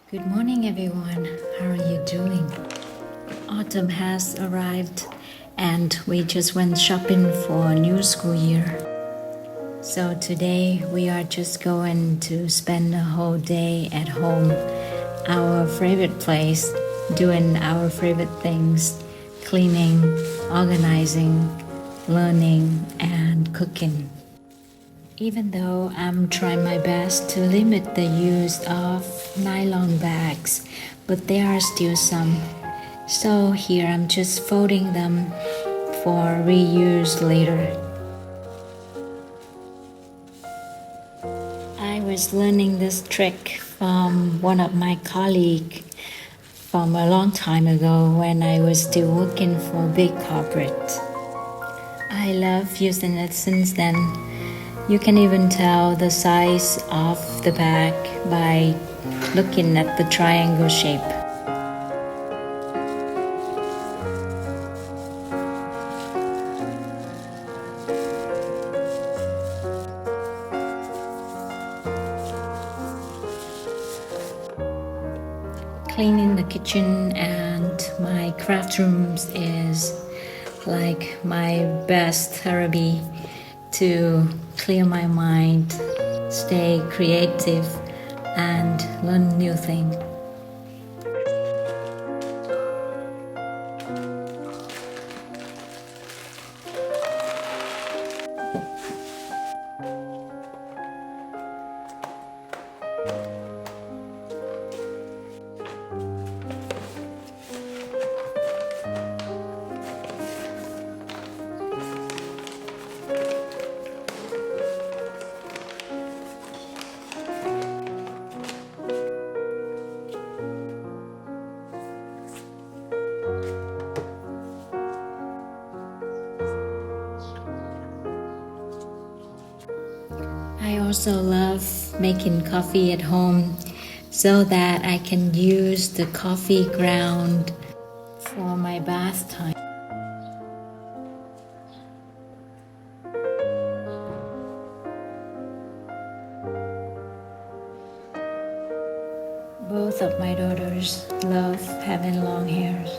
Good morning, everyone. How are you doing? Autumn has arrived, and we just went shopping for a new school year. So today we are just going to spend the whole day at home, our favorite place, doing our favorite things, cleaning, organizing, learning, and cooking. Even though I'm trying my best to limit the use of nylon bags, but there are still some. So here I'm just folding them for reuse later. I was learning this trick from one of my colleagues from a long time ago when I was still working for a big corporate. I love using it since then. You can even tell the size of the bag by looking at the triangle shape. Cleaning the kitchen and my craft rooms is like my best therapy to clear my mind, stay creative, and learn new things. I also love making coffee at home so that I can use the coffee ground for my bath time. Both of my daughters love having long hairs,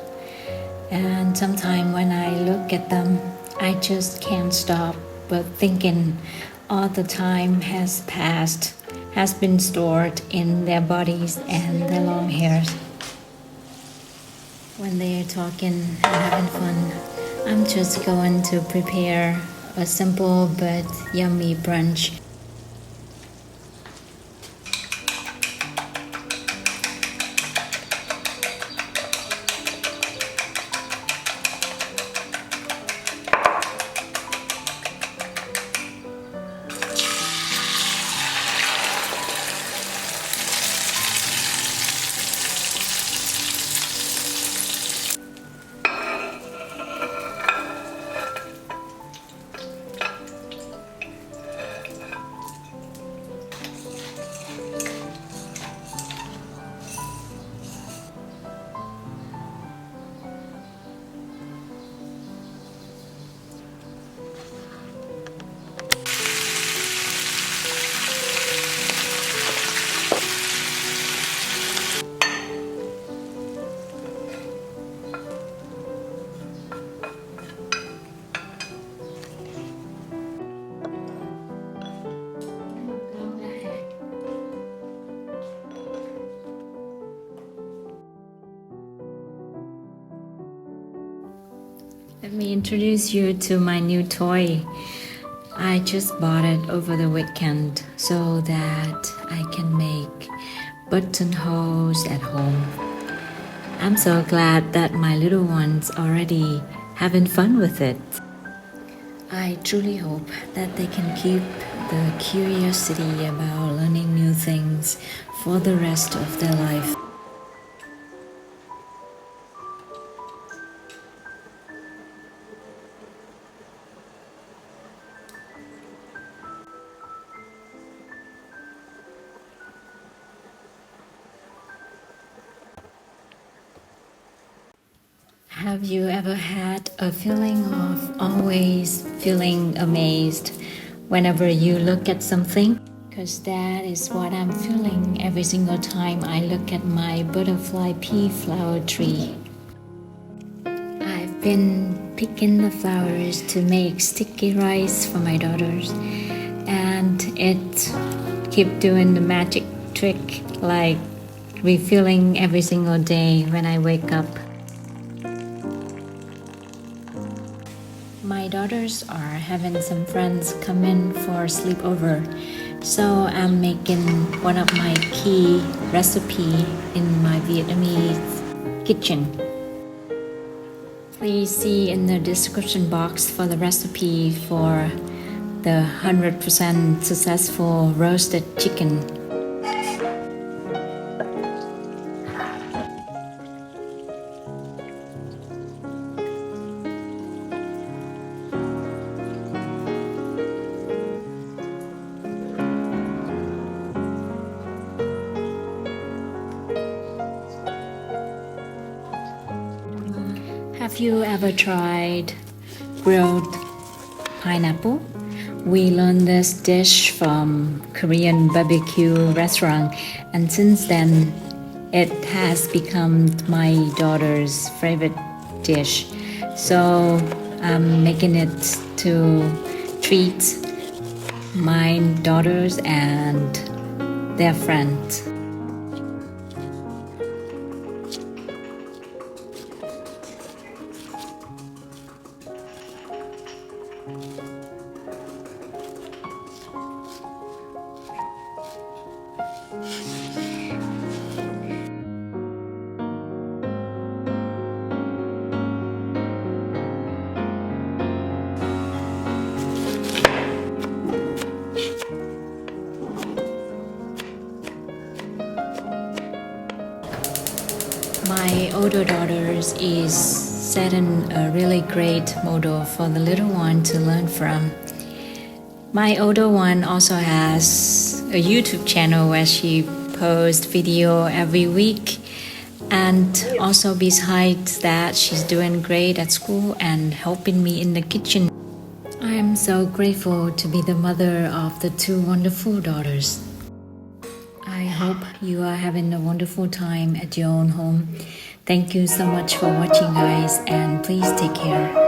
and sometimes when I look at them, I just can't stop but thinking all the time has passed, has been stored in their bodies and their long hairs. When they are talking and having fun, I'm just going to prepare a simple but yummy brunch. Let me introduce you to my new toy. I just bought it over the weekend so that I can make buttonholes at home. I'm so glad that my little ones already having fun with it. I truly hope that they can keep the curiosity about learning new things for the rest of their life. Have you ever had a feeling of always feeling amazed whenever you look at something? because that is what I'm feeling every single time I look at my butterfly pea flower tree. I've been picking the flowers to make sticky rice for my daughters, and it keep doing the magic trick, like refilling every single day when I wake up. My daughters are having some friends come in for sleepover, so I'm making one of my key recipe in my Vietnamese kitchen. Please see in the description box for the recipe for the 100% successful roasted chicken. Have you ever tried grilled pineapple? We learned this dish from Korean barbecue restaurant, and since then it has become my daughter's favorite dish. So I'm making it to treat my daughters and their friends. My older daughters is setting a really great model for the little one to learn from. My older one also has a YouTube channel where she posts video every week, and also besides that, she's doing great at school and helping me in the kitchen. I am so grateful to be the mother of the two wonderful daughters. I hope you are having a wonderful time at your own home. Thank you so much for watching, guys, and please take care.